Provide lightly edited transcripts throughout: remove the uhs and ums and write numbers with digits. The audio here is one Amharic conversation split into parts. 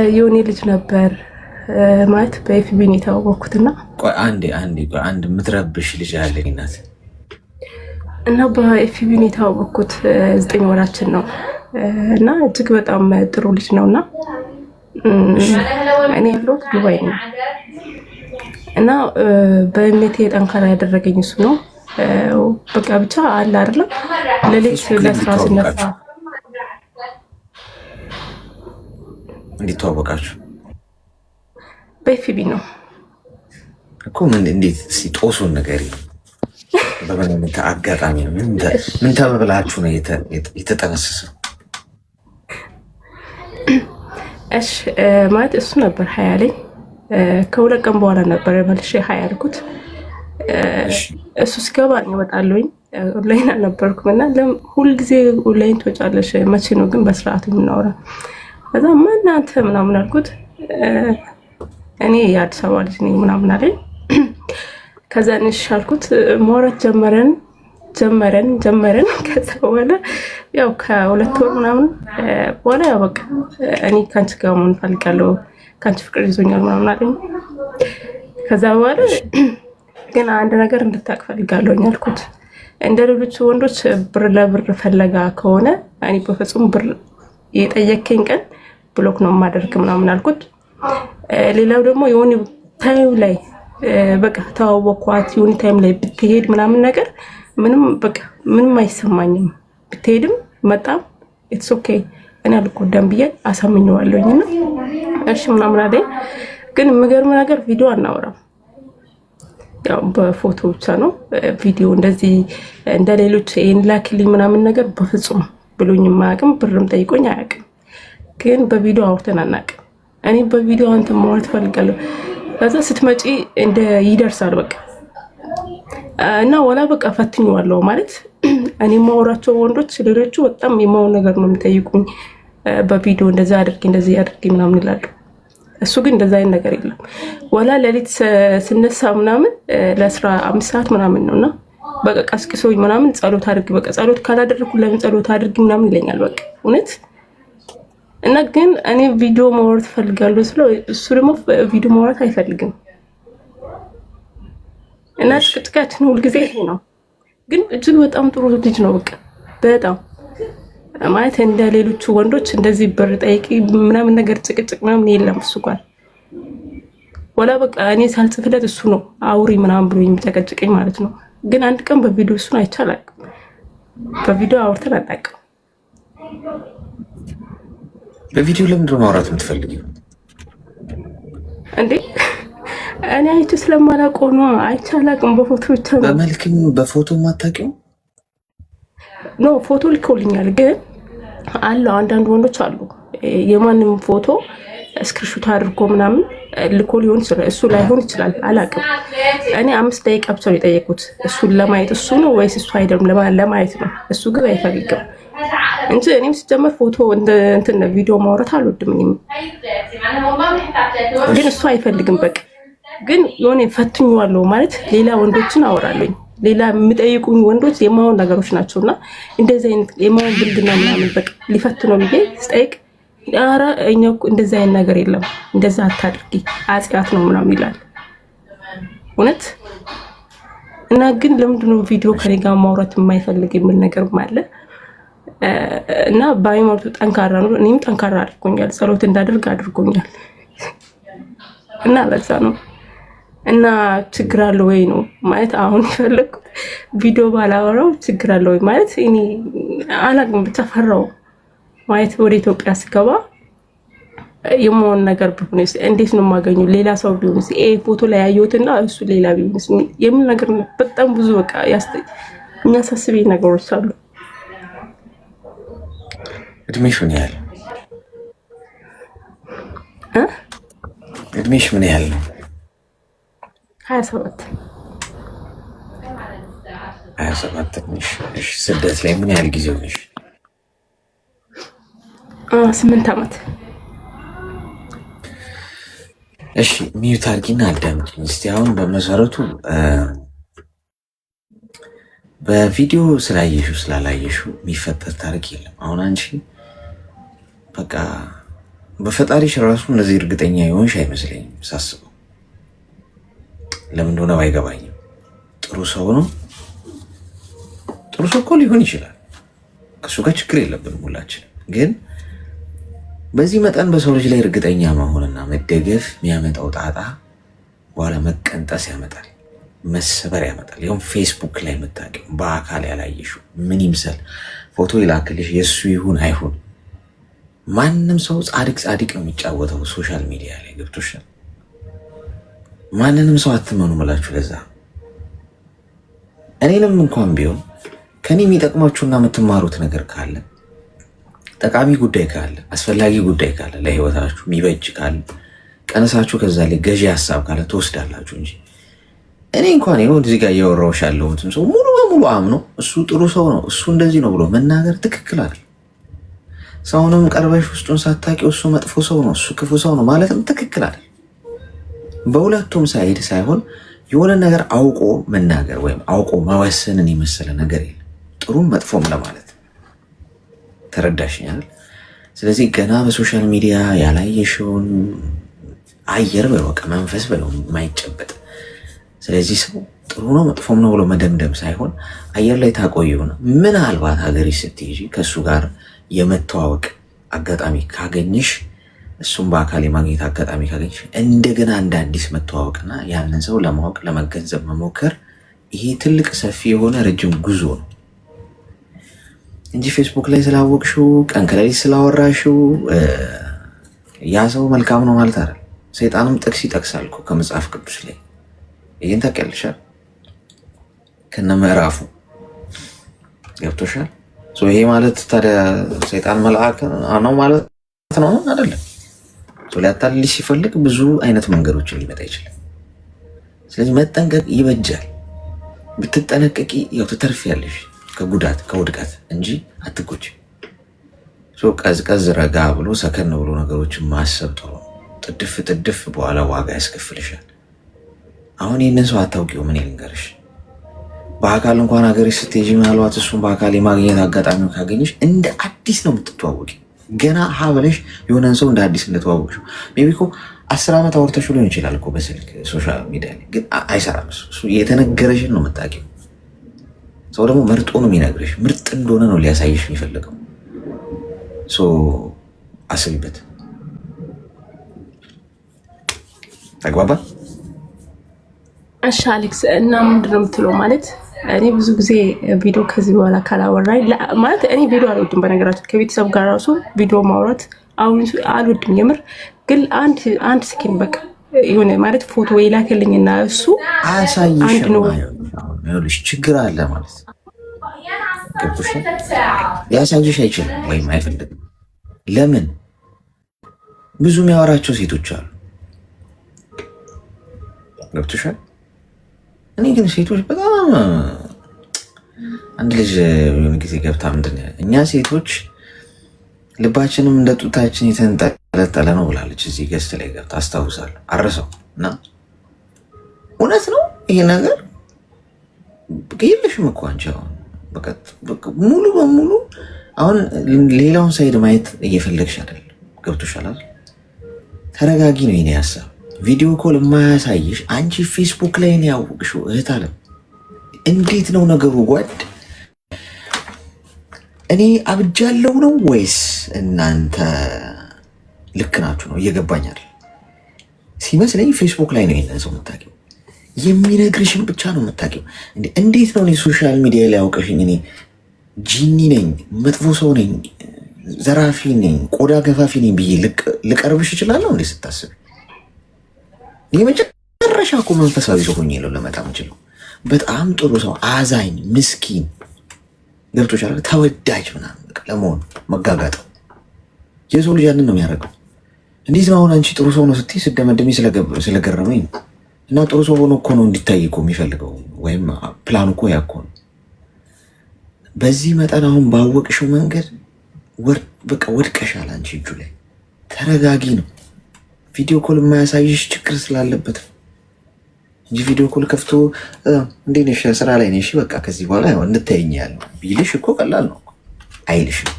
የሆነ ልጅ ነበር ማለት በኤፍቢ ነው የተዋወቅኩትና አንድ ምትረብሽ ልጅ ያለኝ ናት እና በኤፍቢ ነው የተዋወቅኩት 9 ወራችን ነው እና እጅግ በጣም ጥሩ ልጅ ነውና እኔ ያለሁት ዱባይ ነው እና በእምነቴ ጠንካራ ያደረገኝ እሱ ነው። በቃ ብቻ አለ አይደለም ለሌት ለስራ ሲነሳ እንዴት ተዋወቃችሁ? በኤፍቢ ነው እኮ። እንዴት ሲጦሱን ነገር በምን አጋጣሚ ምን ተበብላችሁ ነው የተጠነሰሰው? እሺ ማለት እሱ ነበር ሀያ ላይ ከሁለት ቀን በኋላ ነበር መልሼ ሀያ ያልኩት። እሱ ሲገባ እወጣለሁኝ ኦንላይን አልነበርኩም እና ሁልጊዜ ኦንላይን ትወጫለሽ መቼ ነው ግን በስርዓቱ የምናወራ? ከዛ ማን አንተ ምናምን አልኩት። እኔ የአዲስ አበባ ልጅ ነኝ ምናምን አለኝ። ከዛ እንሽ አልኩት ማውራት ጀመረን ከዛ በኋላ ያው ከሁለት ወር ምናምን በኋላ ያው በቃ እኔ ካንቺ ጋር መሆን እፈልጋለሁ ካንቺ ፍቅር ይዞኛል ምናምን አለኝ። ከዛ በኋላ ግን አንድ ነገር እንድታውቅ ፈልጋለሁ አልኩት። እንደ ሌሎች ወንዶች ብር ለብር ፈለጋ ከሆነ እኔ በፍጹም ብር የጠየከኝ ቀን ብሎክ ነው ማደርግ ምናምን አልኩት። ሌላው ደግሞ የሆነ ታይም ላይ በቃ ተዋወቅኳት የሆነ ታይም ላይ ብትሄድ ምናምን ነገር ምንም አይሰማኝም። ብትሄድም መጣም ኢትስ ኦኬ እኔ አልጎዳም ብዬ አሳምኘዋለሁኝና እሺ ምናምን አለኝ። ግን የምገርም ነገር ቪዲዮ አናወራም፣ ያው በፎቶ ብቻ ነው። ቪዲዮ እንደዚህ እንደሌሎች ላኪልኝ ምናምን ነገር በፍጹም ብሎኝ ማያውቅም፣ ብርም ጠይቆኝ አያውቅም። ግን በቪዲዮ አውርተን አናውቅም። እኔ በቪዲዮ አንተ ማውራት ፈልጋለሁ ከዛ ስትመጪ እንደ ይደርሳል በቃ እና ወላ በቃ ፈትኜዋለሁ ማለት እኔ ማወራቸው ወንዶች ሌሎቹ በጣም የማው ነገር ነው የሚጠይቁኝ። በቪዲዮ እንደዛ አድርጊ ምናምን ይላሉ። እሱ ግን እንደዛ አይነት ነገር የለም። ወላ ለሊት ስነሳ ምናምን ለ15 ሰዓት ምናምን ነውና በቃ ቀስቅሶኝ ምናምን ጸሎት አድርጊ፣ በቃ ጸሎት ካላደረኩ ለምን ጸሎት አድርጊ ምናምን ይለኛል በቃ እውነት። እና ግን እኔ ቪዲዮ ማውራት ፈልጋለሁ ስለው እሱ ደግሞ ቪዲዮ ማውራት አይፈልግም። እና ጭቅጭቃችን ሁልጊዜ ይሄ ነው። ግን እጅግ በጣም ጥሩ ልጅ ነው በቃ በጣም ማለት እንደ ሌሎቹ ወንዶች እንደዚህ ብር ጠይቂ ምናምን ነገር ጭቅጭቅ ምናምን የለም እሱ ጋር። ወላ በቃ እኔ ሳልጽፍለት እሱ ነው አውሪ ምናምን ብሎ የሚጨቀጭቀኝ ማለት ነው። ግን አንድ ቀን በቪዲዮ እሱን አይቻልም፣ በቪዲዮ አውርተን አናውቅም። በቪዲዮ ለምንድን ነው ማውራት የምትፈልጊው እንዴ? እኔ አይቼ ስለማላውቀው ነው። አይቻላቅም በፎቶ ብቻ ነው። በመልክም በፎቶ ማታውቂው ኖ ፎቶ ልኮልኛል። ግን አለው አንዳንድ ወንዶች አሉ የማንም ፎቶ ስክሪንሾት አድርጎ ምናምን ልኮ ሊሆን ይችላል፣ እሱ ላይሆን ይችላል አላውቅም። እኔ 5 ደቂቃ ብቻ ነው የጠየቁት እሱን ለማየት። እሱ ነው ወይስ እሱ አይደለም ለማየት ነው። እሱ ግን አይፈልግም እንጂ እኔም ሲጀመር ፎቶ እንትን ቪዲዮ ማውራት አልወድም። ግን እሱ አይፈልግም በቃ። ግን የሆነ ፈትኜዋለሁ ማለት ሌላ ወንዶችን አወራለኝ። ሌላ የሚጠይቁኝ ወንዶች የማይሆን ነገሮች ናቸውና እንደዚህ አይነት የማይሆን ብልግና ምናምን በቃ ሊፈትነው ብዬ ስጠይቅ ኧረ እኛ እኮ እንደዚህ አይነት ነገር የለም እንደዛ አታድርጊ አጽያት ነው ምናምን ይላል እውነት። እና ግን ለምንድነው ቪዲዮ ከኔ ጋር ማውራት የማይፈልግ የሚል ነገር አለ። እና በሃይማኖቱ ጠንካራ ነው፣ እኔም ጠንካራ አድርጎኛል፣ ጸሎት እንዳደርግ አድርጎኛል። እና ለዛ ነው። እና ችግር አለ ወይ ነው ማለት አሁን የፈለኩት ቪዲዮ ባላወራው ችግር አለ ወይ ማለት እኔ አላቅም ብቻ ፈራው ማለት ወደ ኢትዮጵያ ስገባ የመሆን ነገር ቢሆንስ እንዴት ነው የማገኘው? ሌላ ሰው ቢሆንስ ፎቶ ላይ ያየሁትና እሱ ሌላ ቢሆንስ የሚል ነገር በጣም ብዙ በቃ የሚያሳስበኝ ነገሮች አሉ። እድሜሽ ምን ያህል እድሜሽ ምን ያህል ነው? 27 ነሽ። እሺ ስደት ላይ ምን ያህል ጊዜ ሆነሽ? 8 ዓመት። እሺ ሚዩት አድርጊና አዳምጪኝ እስቲ። አሁን በመሰረቱ በቪዲዮ ስላየሽው ስላላየሽው የሚፈጠር ታሪክ የለም። አሁን አንቺ በቃ በፈጣሪሽ ራሱ እንደዚህ እርግጠኛ የሆንሽ አይመስለኝም ሳስበው። ለምን እንደሆነ ባይገባኝም ጥሩ ሰው ነው። ጥሩ ሰው እኮ ሊሆን ይችላል፣ ከእሱ ጋር ችግር የለብንም ሁላችንም። ግን በዚህ መጠን በሰው ልጅ ላይ እርግጠኛ መሆንና መደገፍ የሚያመጣው ጣጣ በኋላ መቀንጠስ ያመጣል፣ መሰበር ያመጣል። ይኸውም ፌስቡክ ላይ የምታውቂው በአካል ያላየሽው ምን ይምሰል ፎቶ ይላክልሽ የእሱ ይሁን አይሁን ማንም ሰው ጻድቅ ጻድቅ ነው የሚጫወተው ሶሻል ሚዲያ ላይ ገብቶሻል። ማንንም ሰው አትመኑ ምላችሁ። ለዛ እኔንም እንኳን ቢሆን ከኔ የሚጠቅማችሁና የምትማሩት ነገር ካለ ጠቃሚ ጉዳይ ካለ አስፈላጊ ጉዳይ ካለ ለህይወታችሁ የሚበጅ ካለ ቀነሳችሁ ከዛ ላይ ገዢ ሀሳብ ካለ ትወስዳላችሁ እንጂ እኔ እንኳን ይኸው እዚህ ጋር እያወራሁሽ ያለሁትም ሰው ሙሉ በሙሉ አምኖ እሱ ጥሩ ሰው ነው እሱ እንደዚህ ነው ብሎ መናገር ትክክል አይደል። ሰውንም ቀርበሽ ውስጡን ሳታውቂው እሱ መጥፎ ሰው ነው እሱ ክፉ ሰው ነው ማለትም ትክክል አይደል። በሁለቱም ሳይድ ሳይሆን የሆነ ነገር አውቆ መናገር ወይም አውቆ መወሰንን የመሰለ ነገር የለም፣ ጥሩም መጥፎም ለማለት ተረዳሽኛል። ስለዚህ ገና በሶሻል ሚዲያ ያላየሽውን አየር በለው በቃ መንፈስ በለው የማይጨበጥ ስለዚህ ሰው ጥሩ ነው መጥፎም ነው ብሎ መደምደም ሳይሆን አየር ላይ ታቆየውና ምናልባት ሀገርሽ ስትሄጂ ከእሱ ጋር የመተዋወቅ አጋጣሚ ካገኘሽ እሱም በአካል የማግኘት አጋጣሚ ካገኘሽ እንደገና እንደ አዲስ መተዋወቅና ያንን ሰው ለማወቅ ለመገንዘብ መሞከር ይሄ ትልቅ ሰፊ የሆነ ረጅም ጉዞ ነው እንጂ ፌስቡክ ላይ ስላወቅሽው ቀን ከሌሊት ስላወራሽው ያ ሰው መልካም ነው ማለት አይደል። ሰይጣንም ጥቅስ ይጠቅሳል እኮ ከመጽሐፍ ቅዱስ ላይ ይህን ታውቂያለሻል ከነ ምዕራፉ ገብቶሻል። ይሄ ማለት ታዲያ ሰይጣን መልአክ ነው ማለት ነው አይደለም። ሊያታልልሽ ሲፈልግ ብዙ አይነት መንገዶችን ሊመጣ ይችላል። ስለዚህ መጠንቀቅ ይበጃል። ብትጠነቀቂ ያው ትተርፊያለሽ ከጉዳት ከውድቀት እንጂ አትጎጂ። ቀዝቀዝ ረጋ ብሎ ሰከን ብሎ ነገሮችን ማሰብ ጥሩ ነው። ጥድፍ በኋላ ዋጋ ያስከፍልሻል። አሁን ይህንን ሰው አታውቂው ምን ልንገርሽ፣ በአካል እንኳን ሀገርሽ ስትሄጂ ምናልባት እሱን በአካል የማግኘት አጋጣሚው ካገኘሽ እንደ አዲስ ነው የምትተዋወቂ። ገና ሀበለሽ የሆነን ሰው እንደ አዲስ እንደተዋወቅሽ ሜይ ቢ እኮ 10 ዓመት አውርተሽ ሊሆን ይችላል እኮ በስልክ ሶሻል ሚዲያ ላይ ግን አይሰራም። እሱ የተነገረሽን ነው የምታውቂው። ሰው ደግሞ መርጦ ነው የሚነግርሽ፣ ምርጥ እንደሆነ ነው ሊያሳይሽ የሚፈልገው። አስቢበት። ተግባባ? እሺ አሌክስ፣ እና ምንድነው የምትለው? ማለት እኔ ብዙ ጊዜ ቪዲዮ ከዚህ በኋላ ካላወራኝ ማለት እኔ ቪዲዮ አልወድም። በነገራችን ከቤተሰብ ጋር ራሱ ቪዲዮ ማውራት አሁን አልወድም የምር። ግን አንድ ስኪን በቃ የሆነ ማለት ፎቶ ይላክልኝና እሱ አንድ ነው ይኸውልሽ፣ ችግር አለ ማለት ገብቶሽ ሊያሳይሽ አይችልም ወይም አይፈልግም። ለምን? ብዙ የሚያወራቸው ሴቶች አሉ። ገብቶሻል? እኔ ግን ሴቶች በጣም አንድ ልጅ የሆነ ጊዜ ገብታ ምንድን እኛ ሴቶች ልባችንም እንደ ጡታችን የተንጠለጠለ ነው ብላለች። እዚህ ገስት ላይ ገብታ አስታውሳለሁ፣ አረሰው እና እውነት ነው ይሄ ነገር። የለሽም እኮ አንቺ አሁን ሙሉ በሙሉ አሁን ሌላውን ሳይድ ማየት እየፈለግሽ አይደለም። ገብቶሻል? ተረጋጊ ነው የኔ ሀሳብ። ቪዲዮ ኮል የማያሳይሽ አንቺ ፌስቡክ ላይ ነው ያወቅሽው እህት አለም። እንዴት ነው ነገሩ ጓድ? እኔ አብጃለሁ ነው ወይስ እናንተ ልክ ናችሁ ነው? እየገባኝ አይደል ሲመስለኝ። ፌስቡክ ላይ ነው ይሄንን ሰው የምታውቂው፣ የሚነግርሽን ብቻ ነው የምታውቂው። እንዴት ነው እኔ ሶሻል ሚዲያ ላይ ያውቀሽኝ እኔ ጂኒ ነኝ፣ መጥፎ ሰው ነኝ፣ ዘራፊ ነኝ፣ ቆዳ ገፋፊ ነኝ ብዬ ልቀርብሽ እችላለሁ እንዴ? ስታስብ የመጨረሻ እኮ መንፈሳዊ ሰው ሆኜ ነው ለመጣ የምችለው። በጣም ጥሩ ሰው፣ አዛኝ፣ ምስኪን ገብቶሻል፣ ተወዳጅ ምናምን ለመሆን መጋጋጠው። የሰው ልጅ ያንን ነው የሚያደርገው። እንዴት ነው አሁን አንቺ ጥሩ ሰው ነው ስትይ ስደመድሜ ስለገረመኝ ነው። እና ጥሩ ሰው ሆኖ እኮ ነው እንዲታይ እኮ የሚፈልገው፣ ወይም ፕላኑ እኮ ያ እኮ ነው። በዚህ መጠን አሁን ባወቅሽው መንገድ በቃ ወድቀሻል። አንቺ እጁ ላይ ተረጋጊ ነው። ቪዲዮ ኮል የማያሳይሽ ችግር ስላለበት እንጂ ቪዲዮ ኮል ከፍቶ እንዴት ነሽ ስራ ላይ ነሽ በቃ ከዚህ በኋላ እንድታይኝ ያለ ቢልሽ እኮ ቀላል ነው አይልሽም።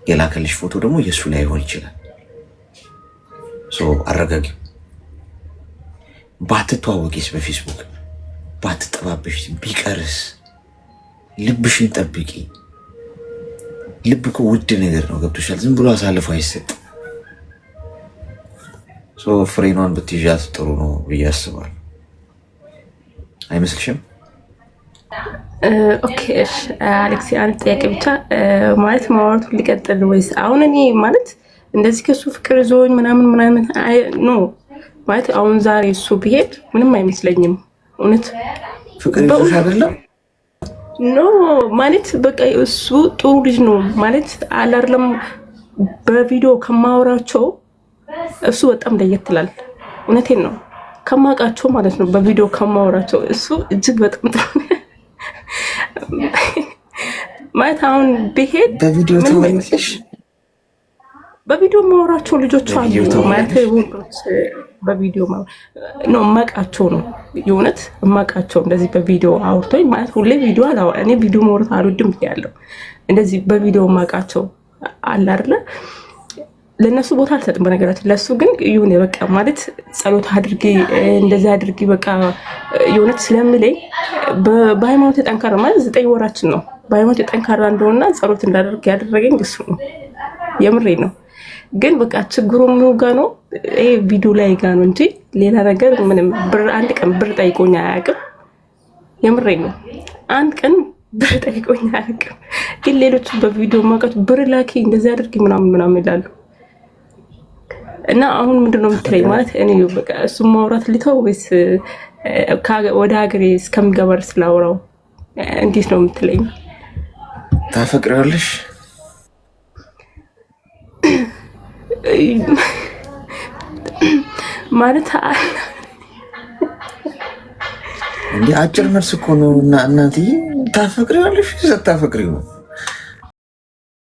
የላከልሽ ፎቶ ደግሞ የእሱ ላይ ሆን ይችላል። አረጋጊው። ባትተዋወቂስ በፌስቡክ ባትጠባበሽ ቢቀርስ? ልብሽን ጠብቂ። ልብ እኮ ውድ ነገር ነው። ገብቶሻል? ዝም ብሎ አሳልፎ አይሰጥ። ፍሬኗን ብትይዣት ጥሩ ነው ብዬ አስባለሁ። አይመስልሽም? ኦኬ እሺ አሌክሲ፣ አንድ ጥያቄ ብቻ ማለት ማውራቱን ሊቀጥል ወይስ አሁን እኔ ማለት እንደዚህ ከሱ ፍቅር ይዞኝ ምናምን ኖ ማለት አሁን ዛሬ እሱ ብሄድ ምንም አይመስለኝም። እውነት ፍቅር ይዞሽ አይደለም ኖ ማለት በቃ እሱ ጥሩ ልጅ ነው ማለት አላርለም። በቪዲዮ ከማወራቸው እሱ በጣም ለየት ይላል። እውነቴን ነው ከማውቃቸው ማለት ነው። በቪዲዮ ከማወራቸው እሱ እጅግ በጣም ጥሩ ማለት አሁን ብሄድ በቪዲዮ ተወልሽ በቪዲዮ ማወራቸው ልጆች አሉ ማለት በቪዲዮ ነው የማውቃቸው ነው የእውነት የማውቃቸው እንደዚህ በቪዲዮ አውርቶኝ ማለት ሁሌ ቪዲዮ አላወራ እኔ ቪዲዮ ማውራት አልወድም ያለው እንደዚህ በቪዲዮ የማውቃቸው አለ አይደለ? ለነሱ ቦታ አልሰጥም በነገራችን። ለሱ ግን ይሁን በቃ ማለት ጸሎት አድርጊ እንደዚህ አድርጊ በቃ የእውነት ስለምለኝ በሃይማኖት ጠንካራ ማለት 9 ወራችን ነው። በሃይማኖት ጠንካራ እንደሆነና ጸሎት እንዳደርግ ያደረገኝ እሱ ነው። የምሬ ነው። ግን በቃ ችግሩ ምን ጋር ነው? ይሄ ቪዲዮ ላይ ጋር ነው እንጂ ሌላ ነገር ምንም። አንድ ቀን ብር ጠይቆኝ አያውቅም። የምሬ ነው። አንድ ቀን ብር ጠይቆኝ አያውቅም። ግን ሌሎች በቪዲዮ ማውቃት ብር ላኪ እንደዚህ አድርጊ ምናምን ይላሉ። እና አሁን ምንድነው የምትለኝ ማለት እኔ በቃ እሱ ማውራት ልተው ወይስ ወደ ሀገሬ እስከምገባ ስላወራው እንዴት ነው የምትለኝ? ታፈቅሪዋለሽ ማለት እንዴ? አጭር መልስ እኮ ነው። እና እናትዬ ታፈቅሪዋለሽ? ታፈቅሪው